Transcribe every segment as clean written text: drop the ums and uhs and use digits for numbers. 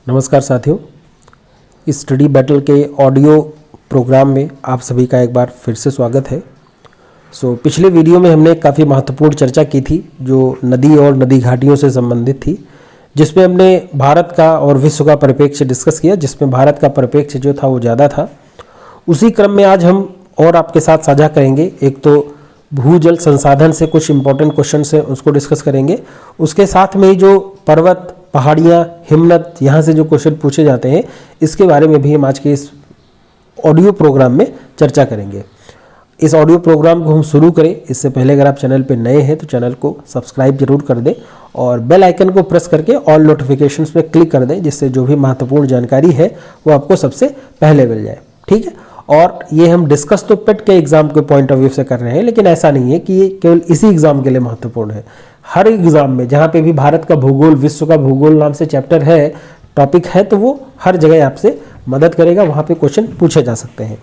नमस्कार साथियों, इस स्टडी बैटल के ऑडियो प्रोग्राम में आप सभी का एक बार फिर से स्वागत है। पिछले वीडियो में हमने काफ़ी महत्वपूर्ण चर्चा की थी जो नदी और नदी घाटियों से संबंधित थी, जिसमें हमने भारत का और विश्व का परिप्रेक्ष्य डिस्कस किया, जिसमें भारत का परिप्रेक्ष्य जो था वो ज़्यादा था। उसी क्रम में आज हम और आपके साथ साझा करेंगे। एक तो भूजल संसाधन से कुछ इंपॉर्टेंट क्वेश्चन है उसको डिस्कस करेंगे, उसके साथ में ही जो पर्वत, पहाड़ियाँ, हिमनद, यहाँ से जो क्वेश्चन पूछे जाते हैं इसके बारे में भी हम आज के इस ऑडियो प्रोग्राम में चर्चा करेंगे। इस ऑडियो प्रोग्राम को हम शुरू करें इससे पहले अगर आप चैनल पर नए हैं तो चैनल को सब्सक्राइब जरूर कर दें और बेल आइकन को प्रेस करके ऑल नोटिफिकेशंस पे क्लिक कर दें, जिससे जो भी महत्वपूर्ण जानकारी है वो आपको सबसे पहले मिल जाए। ठीक है, और ये हम डिस्कस तो पेट के एग्जाम के पॉइंट ऑफ व्यू से कर रहे हैं, लेकिन ऐसा नहीं है कि ये केवल इसी एग्जाम के लिए महत्वपूर्ण है। हर एग्जाम में जहाँ पे भी भारत का भूगोल, विश्व का भूगोल नाम से चैप्टर है, टॉपिक है, तो वो हर जगह आपसे मदद करेगा, वहाँ पे क्वेश्चन पूछे जा सकते हैं।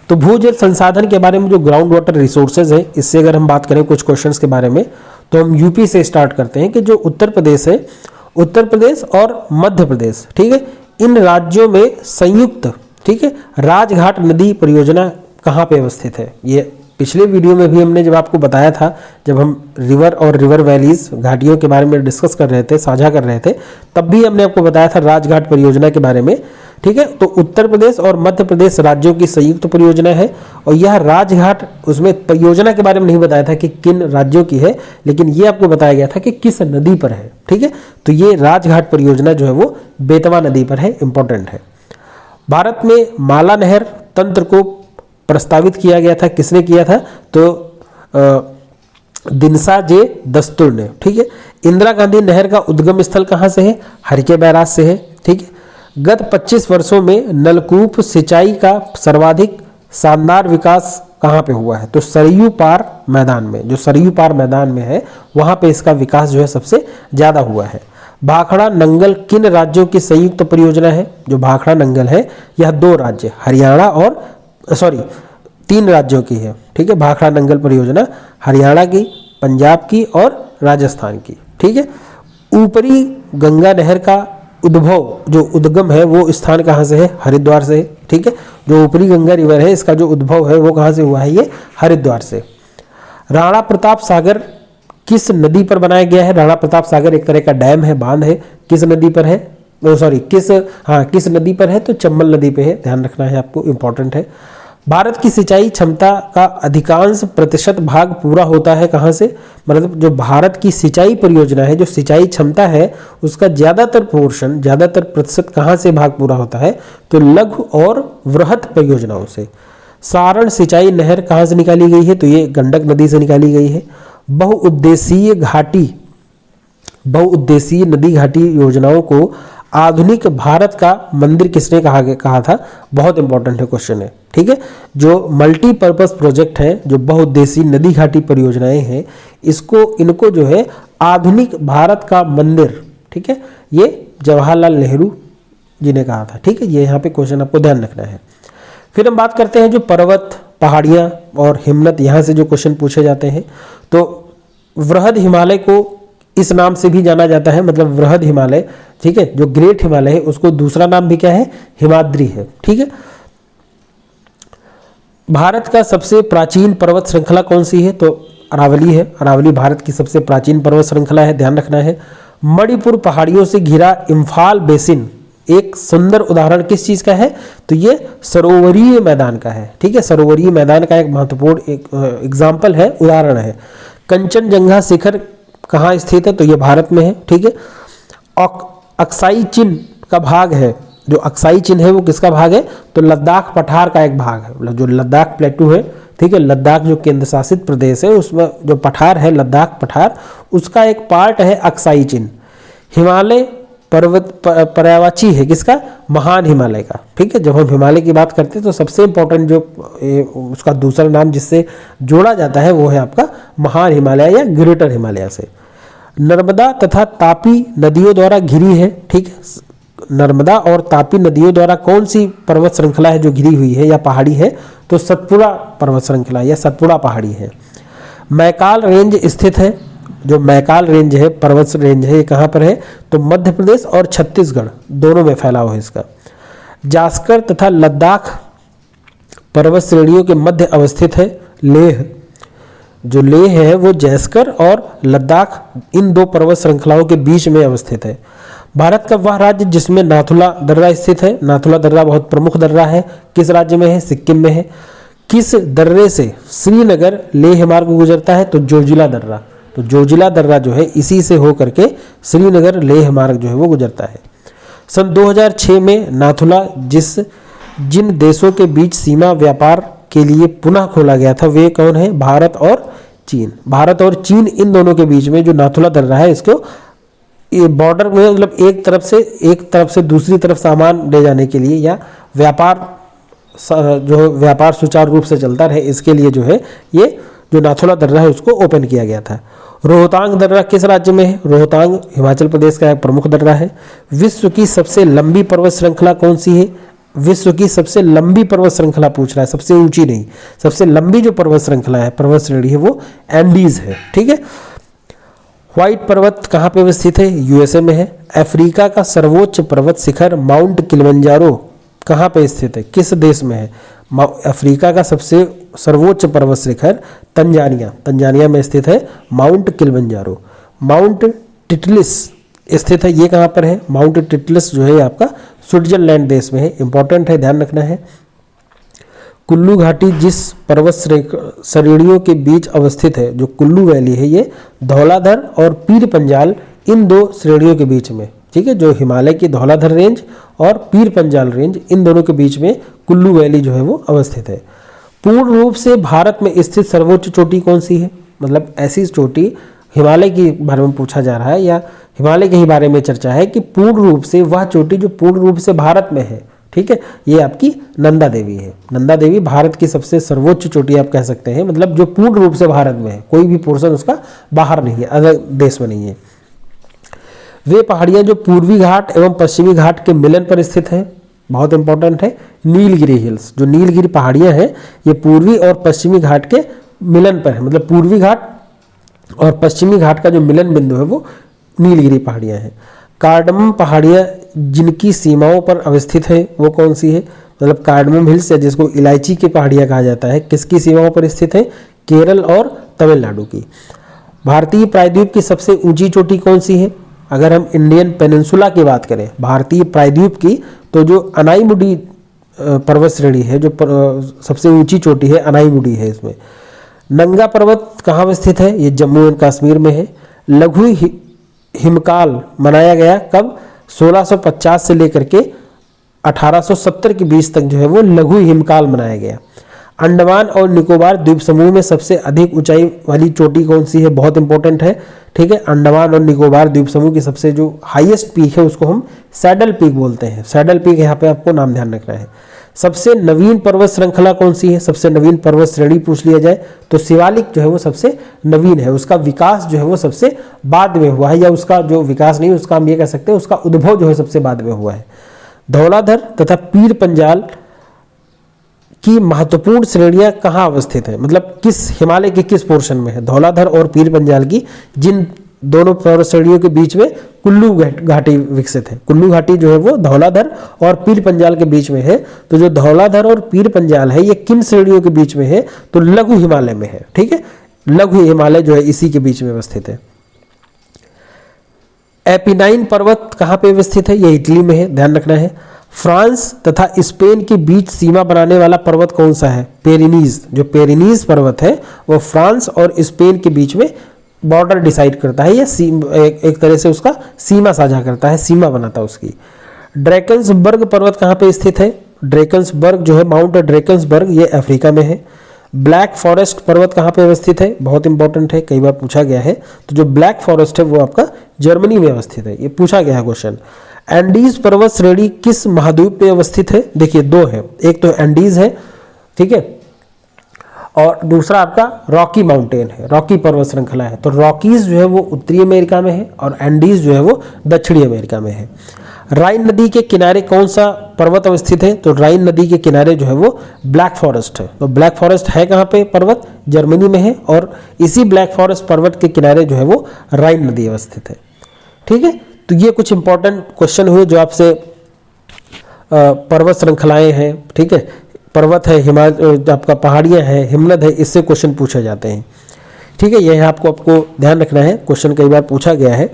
तो भूजल संसाधन के बारे में जो ग्राउंड वाटर रिसोर्सेज है, इससे अगर हम बात करें कुछ क्वेश्चंस के बारे में, तो हम यूपी से स्टार्ट करते हैं कि जो उत्तर प्रदेश है, उत्तर प्रदेश और मध्य प्रदेश, ठीक है, इन राज्यों में संयुक्त, ठीक है, राजघाट नदी परियोजना कहाँ पे अवस्थित है। ये पिछले वीडियो में भी हमने जब आपको बताया था, जब हम रिवर और रिवर वैलीज, घाटियों के बारे में डिस्कस कर रहे थे, साझा कर रहे थे, तब भी हमने आपको बताया था राजघाट परियोजना के बारे में। ठीक है, तो उत्तर प्रदेश और मध्य प्रदेश राज्यों की संयुक्त परियोजना है और यह राजघाट, उसमें परियोजना के बारे में नहीं बताया था कि किन राज्यों की है, लेकिन ये आपको बताया गया था कि किस नदी पर है। ठीक है, तो ये राजघाट परियोजना जो है वो बेतवा नदी पर है, इंपॉर्टेंट है। भारत में माला नहर तंत्र को प्रस्तावित किया गया था, किसने किया था, तो दिनसा जे दस्तुर ने। ठीक है, इंदिरा गांधी नहर का उद्गम स्थल कहाँ से है, हरिके बैराज से है। ठीक है, गत 25 वर्षों में नलकूप सिंचाई का सर्वाधिक शानदार विकास कहाँ पे हुआ है, तो सरयू पार मैदान में, जो सरयू पार मैदान में है वहाँ पे इसका विकास जो है सबसे ज़्यादा हुआ है। भाखड़ा नंगल किन राज्यों की संयुक्त परियोजना है, जो भाखड़ा नंगल है यह दो राज्य, हरियाणा और तीन राज्यों की है। ठीक है, भाखड़ा नंगल परियोजना हरियाणा की, पंजाब की और राजस्थान की। ठीक है, ऊपरी गंगा नहर का उद्भव, जो उद्गम है वो स्थान कहाँ से है, हरिद्वार से है। ठीक है, जो ऊपरी गंगा रिवर है इसका जो उद्भव है वो कहाँ से हुआ है, ये हरिद्वार से। राणा प्रताप सागर किस नदी पर बनाया गया है, राणा प्रताप सागर एक तरह का डैम है, बांध है, किस नदी पर है, किस नदी पर है, तो चंबल नदी पे है, ध्यान रखना है आपको, इंपॉर्टेंट है। भारत की सिंचाई क्षमता का अधिकांश प्रतिशत भाग पूरा होता है कहाँ से, मतलब जो भारत की सिंचाई परियोजना है, जो सिंचाई क्षमता है उसका ज़्यादातर पोर्शन, ज़्यादातर प्रतिशत कहाँ से भाग पूरा होता है, तो लघु और वृहत परियोजनाओं से। सारण सिंचाई नहर कहाँ से निकाली गई है, तो ये गंडक नदी से निकाली गई है। बहुउद्देशीय नदी घाटी योजनाओं को आधुनिक भारत का मंदिर किसने कहा था, बहुत इंपॉर्टेंट है क्वेश्चन है। ठीक है, जो मल्टीपर्पज प्रोजेक्ट है, जो बहुउद्देशीय नदी घाटी परियोजनाएं हैं, इनको जो है आधुनिक भारत का मंदिर, ठीक है, ये जवाहरलाल नेहरू जी ने कहा था। ठीक है, ये यहाँ पे क्वेश्चन आपको ध्यान रखना है। फिर हम बात करते हैं जो पर्वत, पहाड़ियाँ और हिमनद, यहाँ से जो क्वेश्चन पूछे जाते हैं, तो वृहद हिमालय को इस नाम से भी जाना जाता है, मतलब वृहद हिमालय, ठीक है, जो ग्रेट हिमालय है उसको दूसरा नाम भी क्या है, हिमाद्री है। ठीक है, भारत का सबसे प्राचीन पर्वत श्रृंखला कौन सी है, तो अरावली है, अरावली भारत की सबसे प्राचीन पर्वत श्रृंखला है, ध्यान रखना है। मणिपुर पहाड़ियों से घिरा इम्फाल बेसिन एक सुंदर उदाहरण किस चीज का है, तो ये सरोवरीय मैदान का है। ठीक है, सरोवरीय मैदान का एक महत्वपूर्ण एक एग्जाम्पल है, उदाहरण है। कंचनजंगा शिखर कहाँ स्थित है, तो ये भारत में है। ठीक है, अक्साई चिन्ह का भाग है, जो अक्साई चिन्ह है वो किसका भाग है, तो लद्दाख पठार का एक भाग है, मतलब जो लद्दाख प्लेटू है, ठीक है, लद्दाख जो केंद्र शासित प्रदेश है उसमें जो पठार है, लद्दाख पठार, उसका एक पार्ट है अक्साई चिन्ह। हिमालय पर्वत पर्यायवाची है किसका, महान हिमालय का। ठीक है, जब हम हिमालय की बात करते हैं तो सबसे इंपॉर्टेंट जो उसका दूसरा नाम जिससे जोड़ा जाता है वो है आपका महान हिमालय या ग्रेटर हिमालय से। नर्मदा तथा तापी नदियों द्वारा घिरी है। ठीक है, नर्मदा और तापी नदियों द्वारा कौन सी पर्वत श्रृंखला है जो घिरी हुई है या पहाड़ी है, तो सतपुड़ा पर्वत श्रृंखला या सतपुड़ा पहाड़ी है। मैकाल रेंज स्थित है जो मैकाल रेंज है, पर्वत रेंज है, ये कहाँ पर है? तो मध्य प्रदेश और छत्तीसगढ़ दोनों में फैला हुआ है इसका। जास्कर तथा लद्दाख पर्वत श्रेणियों के मध्य अवस्थित है लेह। जो लेह है वो जैसकर और लद्दाख इन दो पर्वत श्रृंखलाओं के बीच में अवस्थित है। भारत का वह राज्य जिसमें नाथुला दर्रा स्थित है। नाथुला दर्रा बहुत प्रमुख दर्रा है। किस राज्य में है? सिक्किम में है। किस दर्रे से श्रीनगर लेह मार्ग गुजरता है? तो जोजिला दर्रा। तो जोजिला दर्रा जो है इसी से होकर के श्रीनगर लेह मार्ग जो है वो गुजरता है। सन 2006 में नाथुला जिन देशों के बीच सीमा व्यापार के लिए पुनः खोला गया था वे कौन है? भारत और चीन। भारत और चीन इन दोनों के बीच में जो नाथुला दर्रा है इसको ये बॉर्डर में मतलब एक तरफ से दूसरी तरफ सामान ले जाने के लिए या व्यापार सुचारू रूप से चलता रहे इसके लिए जो है ये जो नाथुला दर्रा है उसको ओपन किया गया था। रोहतांग दर्रा किस राज्य में है? रोहतांग हिमाचल प्रदेश का एक प्रमुख दर्रा है। विश्व की सबसे लंबी पर्वत श्रृंखला कौन सी है? विश्व की सबसे लंबी पर्वत श्रृंखला पूछ रहा है, सबसे ऊंची नहीं, सबसे लंबी जो पर्वत श्रृंखला है, पर्वत श्रेणी है वो एंडीज है। ठीक है। व्हाइट पर्वत कहाँ पे अवस्थित है? यूएसए में है। अफ्रीका का सर्वोच्च पर्वत शिखर माउंट किलिमंजारो कहाँ पे स्थित है? किस देश में है? अफ्रीका का सबसे सर्वोच्च पर्वत शिखर तंजानिया में स्थित है माउंट किलिमंजारो। माउंट टिटलिस स्थित है, ये कहाँ पर है? माउंट टिटलिस जो है आपका स्विट्जरलैंड देश में है। इंपॉर्टेंट है, ध्यान रखना है। कुल्लू घाटी जिस पर्वत श्रेणियों के बीच अवस्थित है, जो कुल्लू वैली है, ये धौलाधर और पीर पंजाल इन दो श्रेणियों के बीच में, ठीक है, जो हिमालय की धौलाधर रेंज और पीर पंजाल रेंज इन दोनों के बीच में कुल्लू वैली जो है वो अवस्थित है। पूर्ण रूप से भारत में स्थित सर्वोच्च चोटी कौन सी है? मतलब ऐसी चोटी हिमालय के बारे में पूछा जा रहा है या हिमालय के ही बारे में चर्चा है कि पूर्ण रूप से वह चोटी जो पूर्ण रूप से भारत में है, ठीक है, ये आपकी नंदा देवी है। नंदा देवी भारत की सबसे सर्वोच्च चोटी आप कह सकते हैं, मतलब जो पूर्ण रूप से भारत में है, कोई भी पोर्शन उसका बाहर नहीं है, अलग देश में नहीं है। वे पहाड़ियां जो पूर्वी घाट एवं पश्चिमी घाट के मिलन पर स्थित है, बहुत इंपॉर्टेंट है। नीलगिरी हिल्स, जो नीलगिरी पहाड़ियां हैं ये पूर्वी और पश्चिमी घाट के मिलन पर है, मतलब पूर्वी घाट और पश्चिमी घाट का जो मिलन बिंदु है वो नीलगिरी पहाड़ियां हैं। कार्डमम पहाड़ियां जिनकी सीमाओं पर अवस्थित है वो कौन सी है? मतलब कार्डमम हिल्स या जिसको इलायची की पहाड़ियां कहा जाता है, किसकी सीमाओं पर स्थित है? केरल और तमिलनाडु की। भारतीय प्रायद्वीप की सबसे ऊंची चोटी कौन सी है? अगर हम इंडियन पेनिनसुला की बात करें, भारतीय प्रायद्वीप की, तो जो अनाईमुडी पर्वत श्रेणी है, जो सबसे ऊंची चोटी है, अनाईमुडी है। इसमें नंगा पर्वत कहाँ स्थित है? ये जम्मू एंड कश्मीर में है। लघु हिमकाल मनाया गया कब? 1650 से लेकर के 1870 के बीच तक जो है वो लघु हिमकाल मनाया गया। अंडमान और निकोबार द्वीप समूह में सबसे अधिक ऊंचाई वाली चोटी कौन सी है? बहुत इंपॉर्टेंट है, ठीक है। अंडमान और निकोबार द्वीप समूह की सबसे जो हाईएस्ट पीक है उसको हम सैडल पीक बोलते हैं। सैडल पीक यहाँ पे आपको नाम ध्यान रखना है। सबसे नवीन पर्वत श्रृंखला कौन सी है? सबसे नवीन पर्वत श्रेणी पूछ लिया जाए तो शिवालिक जो है वो सबसे नवीन है। उसका विकास जो है वो सबसे बाद में हुआ है, या उसका जो विकास नहीं, उसका हम ये कह सकते हैं उसका उद्भव जो है सबसे बाद में हुआ है। धौलाधर तथा पीर पंजाल की महत्वपूर्ण श्रेणियां कहाँ अवस्थित है? मतलब किस हिमालय के किस पोर्शन में है? धौलाधर और पीर पंजाल की जिन दोनों पर्वत श्रेणियों के बीच में कुल्लू घाटी विकसित है। कुल्लू घाटी जो है वो धौलाधर और पीर पंजाल के बीच में है। तो जो धौलाधर और पीर पंजाल है ये किन श्रेणियों के बीच में है? तो लघु हिमालय में है, ठीक है। लघु हिमालय जो है इसी के बीच में अवस्थित है। एपिनाइन पर्वत कहाँ पे अवस्थित है? ये इटली में है, ध्यान रखना है। फ्रांस तथा स्पेन के बीच सीमा बनाने वाला पर्वत कौन सा है? पेरिनीज। जो पेरिनीज पर्वत है वो फ्रांस और स्पेन के बीच में बॉर्डर डिसाइड करता है, या एक तरह से उसका सीमा साझा करता है, सीमा बनाता है उसकी। ड्रैकन्सबर्ग पर्वत कहाँ पे स्थित है? ड्रैकन्सबर्ग जो है, माउंट ड्रैकन्सबर्ग, ये अफ्रीका में है। ब्लैक फॉरेस्ट पर्वत कहाँ पे अवस्थित है? बहुत इंपॉर्टेंट है, कई बार पूछा गया है। तो जो ब्लैक फॉरेस्ट है वो आपका जर्मनी में अवस्थित है, ये पूछा गया है क्वेश्चन। एंडीज पर्वत श्रेणी किस महाद्वीप पे अवस्थित है? देखिए दो है, एक तो एंडीज है, ठीक है, और दूसरा आपका रॉकी माउंटेन है, रॉकी पर्वत श्रृंखला है। तो रॉकीज जो है वो उत्तरी अमेरिका में है और एंडीज जो है वो दक्षिणी अमेरिका में है। राइन नदी के किनारे कौन सा पर्वत अवस्थित है, तो राइन नदी के किनारे जो है वो ब्लैक फॉरेस्ट है। तो ब्लैक फॉरेस्ट है कहाँ पे? पर्वत जर्मनी में है, और इसी ब्लैक फॉरेस्ट पर्वत के किनारे जो है वो राइन नदी अवस्थित है। ठीक है, तो ये कुछ इंपॉर्टेंट क्वेश्चन हुए जो आपसे पर्वत श्रृंखलाएं हैं, ठीक है, पर्वत है, आपका पहाड़ियाँ हैं, हिमनद है, इससे क्वेश्चन पूछे जाते हैं। ठीक है, यह आपको ध्यान रखना है, क्वेश्चन कई बार पूछा गया है।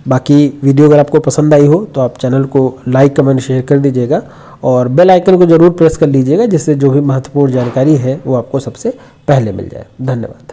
बाकी वीडियो अगर आपको पसंद आई हो तो आप चैनल को लाइक कमेंट शेयर कर दीजिएगा, और बेल आइकन को जरूर प्रेस कर लीजिएगा, जिससे जो भी महत्वपूर्ण जानकारी है वो आपको सबसे पहले मिल जाए। धन्यवाद।